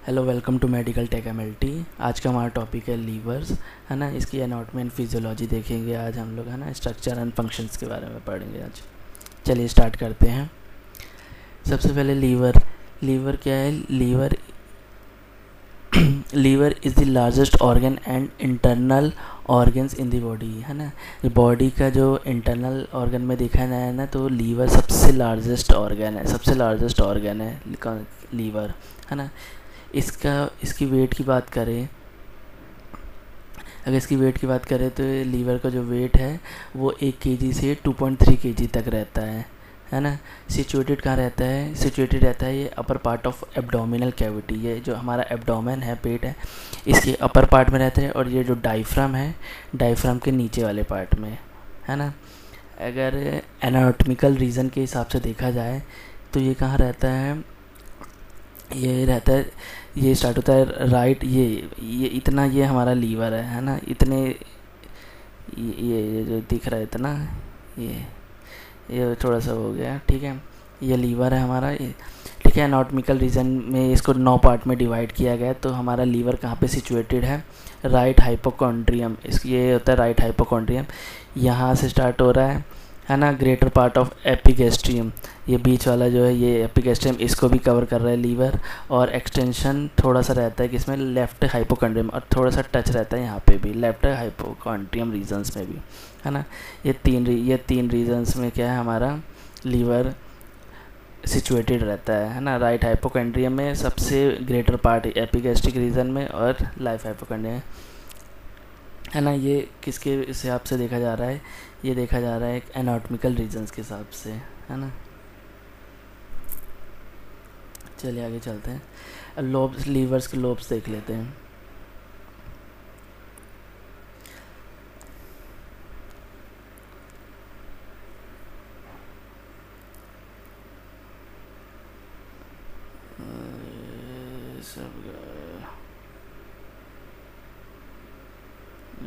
Hello, welcome to medical tech MLT. आज का हमारा टॉपिक है लीवर्स, है ना। इसकी एनाटॉमी एंड फिजियोलॉजी देखेंगे आज हम लोग, है ना। स्ट्रक्चर एंड फंक्शंस के बारे में पढ़ेंगे आज। चलिए स्टार्ट करते हैं। सबसे पहले लीवर क्या है? Liver is the largest organ and internal organs in the body, है ना। बॉडी का जो इंटरनल ऑर्गन में देखा जाए ना, तो लीवर सबसे लार्जेस्ट ऑर्गन है लीवर, है ना। इसकी वेट की बात करें, अगर इसकी वेट की बात करें तो लीवर का जो वेट है वो 1 kg से 2.3 kg तक रहता है ना। सिचुएटेड कहाँ रहता है? सिचुएटेड रहता है ये upper part of abdominal cavity. ये जो हमारा एब्डोमेन है, पेट है, इसके अपर पार्ट में रहता है। और ये जो डायफ्राम है, डायफ्राम के नीचे वाले पार्ट में, है ना। अगर एनाटॉमिकल रीज़न के हिसाब से देखा जाए तो ये कहाँ रहता है? ये स्टार्ट होता है राइट, ये इतना, ये हमारा लीवर है ना। इतने ये जो दिख रहा है इतना, ये थोड़ा सा हो गया, ठीक है। ये लीवर है हमारा, ठीक है। एनाटॉमिकल रीजन में इसको 9 पार्ट में डिवाइड किया गया है। तो हमारा लीवर कहाँ पे सिचुएटेड है? Right hypochondrium. ये होता है राइट हाइपोकॉन्ड्रियम, यहाँ से स्टार्ट हो रहा है ना। ग्रेटर पार्ट ऑफ एपिगैस्ट्रियम, ये बीच वाला जो है ये एपिगैस्ट्रियम, इसको भी कवर कर रहा है लीवर। और एक्सटेंशन थोड़ा सा रहता है किसमें? लेफ्ट हाइपोकॉन्ड्रियम, और थोड़ा सा टच रहता है यहाँ पे भी लेफ्ट हाइपोकॉन्ड्रियम रीजन्स में भी, है ना। ये तीन रीजन्स में क्या है, हमारा लीवर सिचुएटेड रहता है ना। राइट हाइपोकॉन्ड्रियम में सबसे ग्रेटर पार्ट एपिगैस्ट्रिक रीजन में, और लेफ्ट हाइपोकॉन्ड्रियम, है ना। ये किसके हिसाब से देखा जा रहा है? ये देखा जा रहा है एक एनाटॉमिकल रीजन्स के हिसाब से, है ना। चलिए आगे चलते हैं। लोब्स, लीवर्स के लोब्स देख लेते हैं।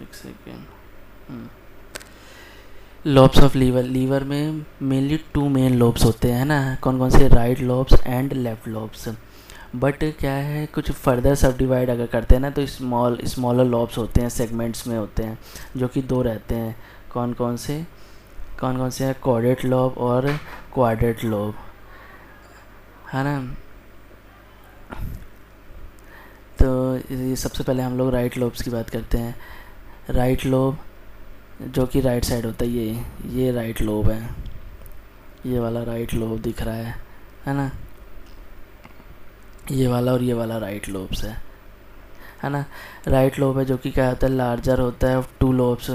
एक सेकेंड। लोब्स ऑफ लीवर में मेनली 2 मेन लोब्स होते हैं ना। कौन कौन से? Right lobes and left lobes. But क्या है, कुछ फर्दर सब डिवाइड अगर करते हैं ना, तो स्मॉलर लोब्स होते हैं, सेगमेंट्स में होते हैं, जो कि 2 रहते हैं। कौन कौन से हैं? कॉर्डेट लोब और क्वाड्रेट लोब, है ना। तो ये सबसे पहले हम लोग राइट लोब्स की बात करते हैं। राइट लोब जो कि राइट साइड होता है, ये राइट लोब है। ये वाला राइट लोब दिख रहा है ना। ये वाला और ये वाला राइट लोब्स है ना। राइट लोब है जो कि क्या होता है, लार्जर होता है 2 लोब्स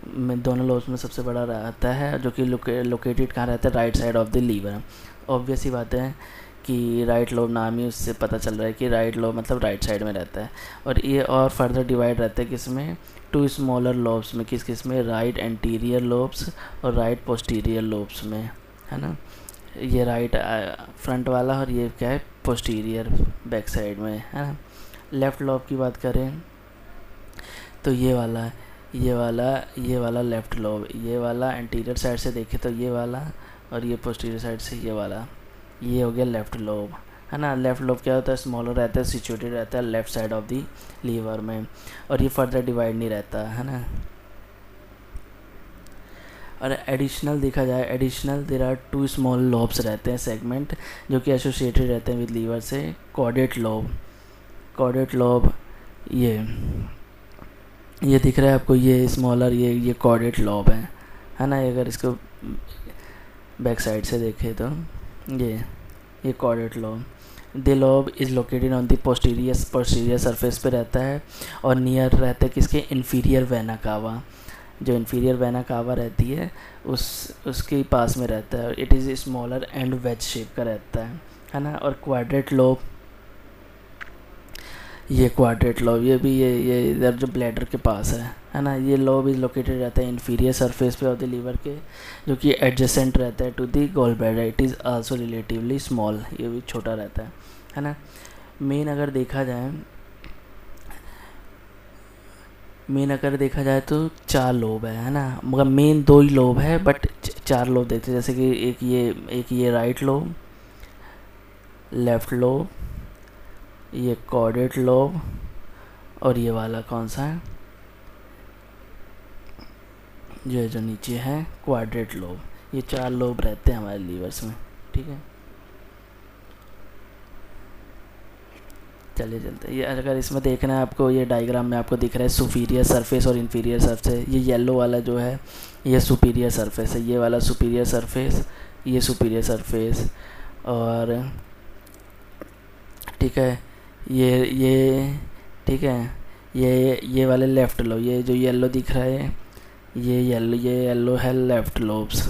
में, दोनों लोब्स में सबसे बड़ा रहता है, जो कि लोकेटेड कहाँ रहता है? Right side of the liver. Obvious ही बात है कि राइट लोब नाम ही उससे पता चल रहा है कि राइट लोब मतलब राइट साइड में रहता है। और ये और फर्दर डिवाइड रहता है किसमें? 2 स्मॉलर लोब्स में। किस में? राइट एंटीरियर लोब्स और राइट पोस्टीरियर लोब्स में, है ना। ये राइट फ्रंट वाला, और ये क्या है? पोस्टीरियर बैक साइड में, है ना। लेफ़्ट लोब की बात करें तो ये वाला लेफ़्ट लोब, ये वाला एंटीरियर साइड से देखे तो ये वाला, और ये पोस्टीरियर साइड से ये वाला, ये हो गया लेफ़्ट लोब, है ना। लेफ़्ट लोब क्या होता है? स्मॉलर रहता है, सिचुएटेड रहता है left side of the liver में, और ये फर्दर डिवाइड नहीं रहता, है ना। और एडिशनल देखा जाए, additional there are 2 small lobes रहते हैं, सेगमेंट, जो कि एसोसिएटेड रहते हैं विद लीवर से। कॉर्डेट लोब ये दिख रहा है आपको, ये स्मॉलर, ये कॉर्डेट लोब है ना। अगर इसको बैक साइड से देखें तो ये chordate lobe. The lobe is located on the posterior surface पे रहता है, और नियर रहता है किसके? Inferior vena cava. जो इन्फीरियर वेना कावा रहती है उसके पास में रहता है। It is smaller and veg shape का रहता है ना। और क्वाड्रेट लोब, ये भी ये इधर जो ब्लैडर के पास है ना। ये लोब इज लोकेटेड रहता है इन्फीरियर सरफेस पे ऑफ द लीवर के, जो कि एडजेसेंट रहता है to the gall bladder. It is also relatively small, ये भी छोटा रहता है ना। मेन अगर देखा जाए तो 4 लोब है ना। मगर मेन 2 ही लोब है, बट 4 लोब देखते हैं, जैसे कि एक ये राइट लोब, लेफ़्ट लोब, ये कॉर्डेट लोब, और ये वाला कौन सा है, ये जो नीचे है क्वाड्रेट लोब। ये 4 लोब रहते हैं हमारे लीवर्स में, ठीक है। चलिए चलते हैं। ये अगर इसमें देखना है आपको, ये डायग्राम में आपको दिख रहा है सुपीरियर सरफेस और इन्फीरियर सरफेस। ये येलो वाला जो है ये सुपीरियर सरफेस है, ये वाला सुपीरियर सरफेस, ये सुपीरियर सरफेस, और ठीक है ये ठीक है, ये वाले लेफ़्ट लोब, ये जो येलो दिख रहा है ये येलो है लेफ़्ट लोब्स,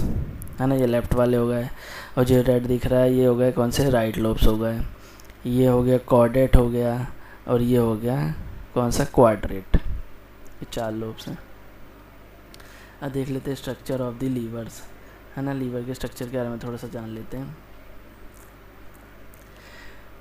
है ना, ये लेफ़्ट वाले हो गए। और जो रेड दिख रहा है ये हो गए कौन से, राइट लोब्स हो गए। ये हो गया कॉर्डेट हो गया, और ये हो गया कौन सा, क्वाड्रेट। ये 4 लोब्स हैं। अब देख लेते हैं स्ट्रक्चर ऑफ द लीवर्स, है ना। लीवर के स्ट्रक्चर के बारे में थोड़ा सा जान लेते हैं।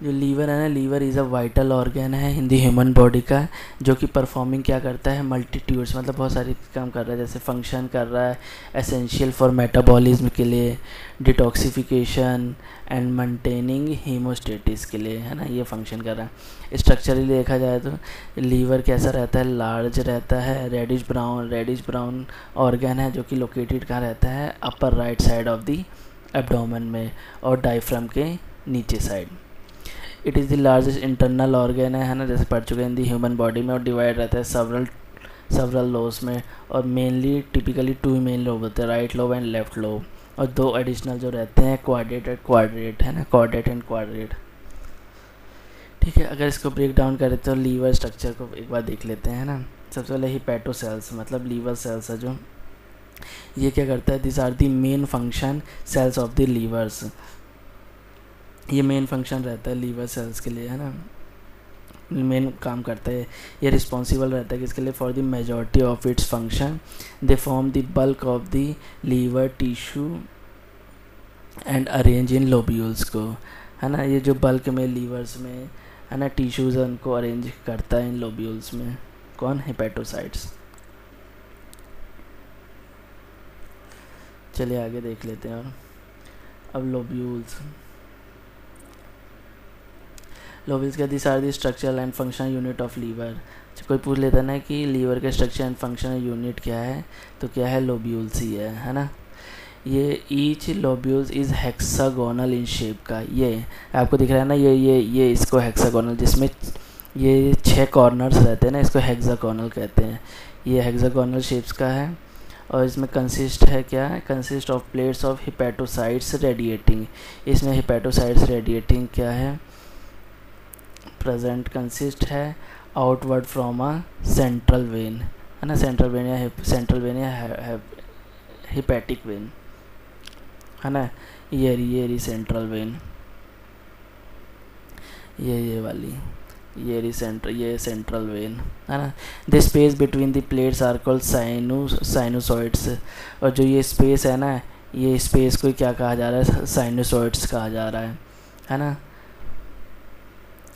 जो लीवर है ना, liver is a vital organ है इन द ह्यूमन बॉडी का, जो कि परफॉर्मिंग क्या करता है, मल्टीट्यूड्स, मतलब बहुत सारे काम कर रहा है। जैसे फंक्शन कर रहा है एसेंशियल फॉर मेटाबॉलिज्म के लिए, डिटॉक्सिफिकेशन एंड मेंटेनिंग हीमोस्टेटिस के लिए, है ना, ये फंक्शन कर रहा है। स्ट्रक्चरली देखा जाए तो लीवर कैसा रहता है, लार्ज रहता है, रेडिश ब्राउन ऑर्गन है, जो कि लोकेटेड कहाँ रहता है, upper right side of the abdomen में और डायफ्राम के नीचे side. It is the largest internal organ है ना, जैसे पढ़ चुके हैं, इन दी ह्यूमन बॉडी में, और डिवाइड रहता है सेवरल लोब्स में, और मेनली टिपिकली 2 मेन लोब होते हैं, right lobe and left lobe, और 2 एडिशनल जो रहते हैं क्वाड्रेट है ना, कॉर्डेट एंड क्वाड्रेट, ठीक है। अगर इसको ब्रेक डाउन करें तो लीवर स्ट्रक्चर को एक बार देख लेते हैं ना। सबसे पहले हिपैटो सेल्स, मतलब लीवर सेल्स है जो, ये क्या करता है, this are the main function cells of the livers. ये मेन फंक्शन रहता है लीवर सेल्स के लिए, है ना, मेन काम करता है। ये रिस्पॉन्सिबल रहता है किसके लिए, for the majority of its function. They form the bulk of the liver tissue and arrange in lobules को, है ना। ये जो बल्क में लीवर्स में, है ना, टिश्यूज़ उनको अरेंज करता है इन लोब्यूल्स में, कौन, हेपेटोसाइट्स। चलिए आगे देख लेते हैं। और अब लोब्यूल्स का this are the structural and functional unit of liver. कोई पूछ लेता ना कि लीवर का स्ट्रक्चर एंड फंक्शनल यूनिट क्या है, तो क्या है, लोब्यूल्स ही है ना। ये each lobules is hexagonal in shape का, ये आपको दिख रहा है ना, ये इसको हेक्सागोनल, जिसमें ये 6 कॉर्नर्स रहते हैं ना, इसको हेक्सागोनल कहते हैं। ये हेक्सागोनल शेप्स का है, और इसमें कंसिस्ट है क्या, consist of plates of hepatocytes radiating. इसमें हिपैटोसाइट्स रेडिएटिंग क्या है, प्रेजेंट, कंसिस्ट है outward from a central vein, है ना, सेंट्रल वेन या हिपैटिक वेन, है ना। ये सेंट्रल वेन, ये वाली, ये सेंट्रल वेन, है ना। The space between the plates are called sinusoids. और जो ये स्पेस है ना, ये स्पेस को क्या कहा जा रहा है, साइनोसॉइड्स कहा जा रहा है ना,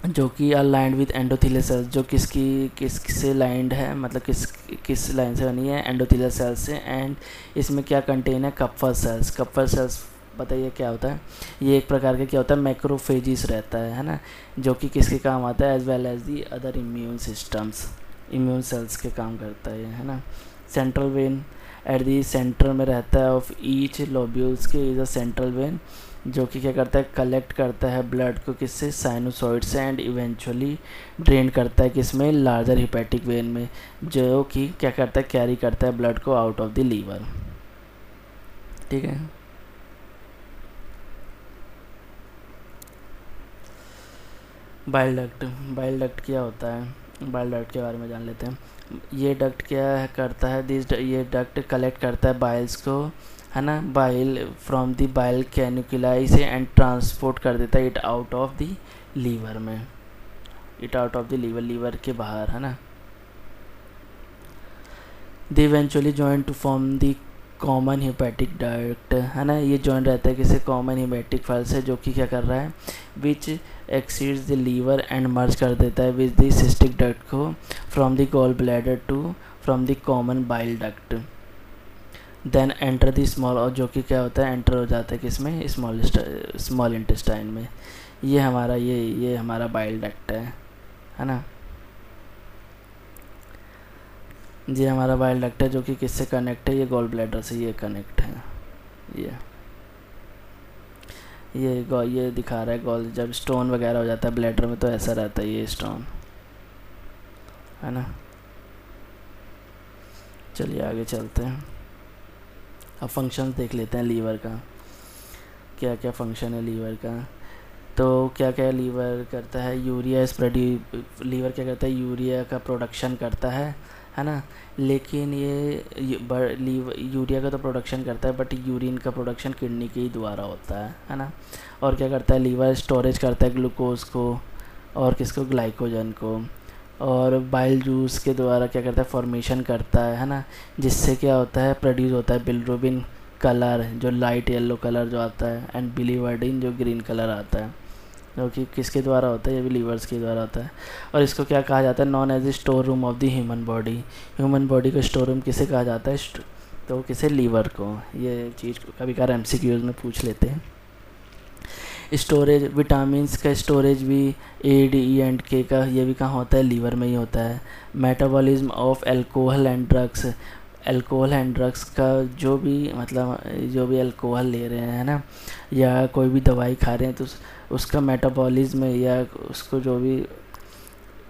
जो कि अलाइंड विद एंडोथेलियल सेल्स, जो किससे लाइंड है, मतलब किस लाइन से बनी है, एंडोथेलियल सेल्स से। एंड इसमें क्या कंटेन है, कप्फर सेल्स बताइए क्या होता है। ये एक प्रकार का क्या होता है, मैक्रोफेजिस रहता है ना, जो कि किसके काम आता है, as well as the other immune systems, immune cells के काम करता है ना। Central vein at the centre में रहता है ऑफ ईच लोब्यूल्स के इज अ सेंट्रल वेन, जो कि क्या करता है, कलेक्ट करता है ब्लड को किससे, साइनोसॉइड से, एंड इवेंचुअली ड्रेन करता है किसमें, लार्जर हिपैटिक वेन में, जो कि क्या करता है, कैरी करता है ब्लड को आउट ऑफ द लीवर, ठीक है। बाइल डक्ट क्या होता है, बाइल डक्ट के बारे में जान लेते हैं। ये डक्ट क्या करता है, ये डक्ट कलेक्ट करता है बाइल्स को, है ना, bile from the bile canaliculi से, एंड ट्रांसपोर्ट कर देता है it out of the liver में, लीवर के बाहर, है ना। They eventually join to form the common hepatic duct, है ना। ये जॉइन रहता है किसी कॉमन हिपैटिक फाइल से, जो कि क्या कर रहा है, which exceeds the liver and merge कर देता है विद द सिस्टिक डक्ट को from the gall bladder to from the common bile duct, then enter the small, और जो कि क्या होता है, एंटर हो जाता है किसमें, स्मॉल इंटेस्टाइन में। ये हमारा ये हमारा बाइल डक्ट है ना। ये हमारा बाइल डक्ट है जो कि किससे कनेक्ट है, ये गॉल ब्लैडर से ये कनेक्ट है। ये दिखा रहा है गॉल, जब स्टोन वगैरह हो जाता है ब्लैडर में तो ऐसा रहता है ये स्टोन, है ना। चलिए आगे चलते हैं, अब फंक्शन देख लेते हैं लीवर का, क्या क्या फंक्शन है लीवर का। तो क्या क्या लीवर करता है, लीवर क्या करता है, यूरिया का प्रोडक्शन करता है ना। लेकिन यूरिया का तो प्रोडक्शन करता है, बट यूरिन का प्रोडक्शन किडनी के ही द्वारा होता है ना। और क्या करता है लीवर, स्टोरेज करता है ग्लूकोज को और किसको, ग्लाइकोजन को। और बाइल जूस के द्वारा क्या करता है, फॉर्मेशन करता है ना, जिससे क्या होता है, प्रोड्यूस होता है बिलिरुबिन कलर जो लाइट येलो कलर जो आता है, एंड बिलीवर्डिन जो ग्रीन कलर आता है, जो कि किसके द्वारा होता है, ये भी लीवर्स के द्वारा होता है। और इसको क्या कहा जाता है, known as a store room of the human body. Human body को स्टोर रूम किसे कहा जाता है, तो किसे, लीवर को। ये चीज़ कभी कभार MCQs में पूछ लेते हैं। स्टोरेज, विटामिन्स का स्टोरेज भी ADE&K का ये भी कहाँ होता है, लीवर में ही होता है। Metabolism of alcohol and drugs, alcohol and drugs का जो भी मतलब जो भी अल्कोहल ले रहे हैं ना, या कोई भी दवाई खा रहे हैं, तो उसका मेटाबॉलिज्म या उसको जो भी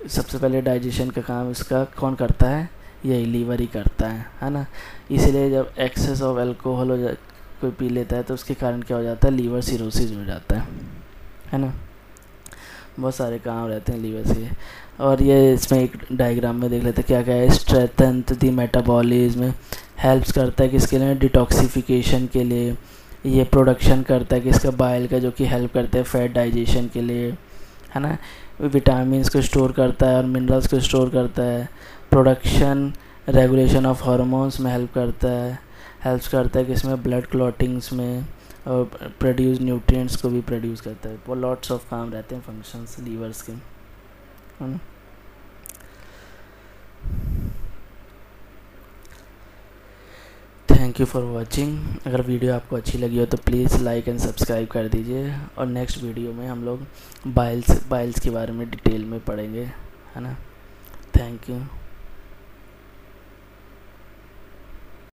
सबसे पहले डाइजेशन का काम उसका कौन करता है, यही लीवर ही करता है ना। इसलिए जब एक्सेस ऑफ अल्कोहल हो कोई पी लेता है तो उसके कारण क्या हो जाता है, लीवर सिरोसिस हो जाता है ना। बहुत सारे काम रहते हैं लीवर से। और ये इसमें एक डायग्राम में देख लेते हैं क्या क्या है, स्ट्रेंथन द मेटाबॉलिज्म, हेल्प्स करता है किसके लिए, डिटॉक्सिफिकेशन के लिए। ये प्रोडक्शन करता है किसका, बाइल का, जो कि हेल्प करता है फैट डाइजेशन के लिए, है ना। विटामिन्स को स्टोर करता है और मिनरल्स को स्टोर करता है। प्रोडक्शन रेगुलेशन ऑफ हार्मोन्स में हेल्प्स करता है किसमें, ब्लड क्लॉटिंग्स में। और प्रोड्यूस न्यूट्रिएंट्स को भी प्रोड्यूस करता है। वो लॉट्स ऑफ काम रहते हैं फंक्शंस लीवर्स के, है ना। Thank you for watching. अगर वीडियो आपको अच्छी लगी हो तो प्लीज़ लाइक एंड सब्सक्राइब कर दीजिए। और नेक्स्ट वीडियो में हम लोग बाइल्स के बारे में डिटेल में पढ़ेंगे, है ना। Thank you.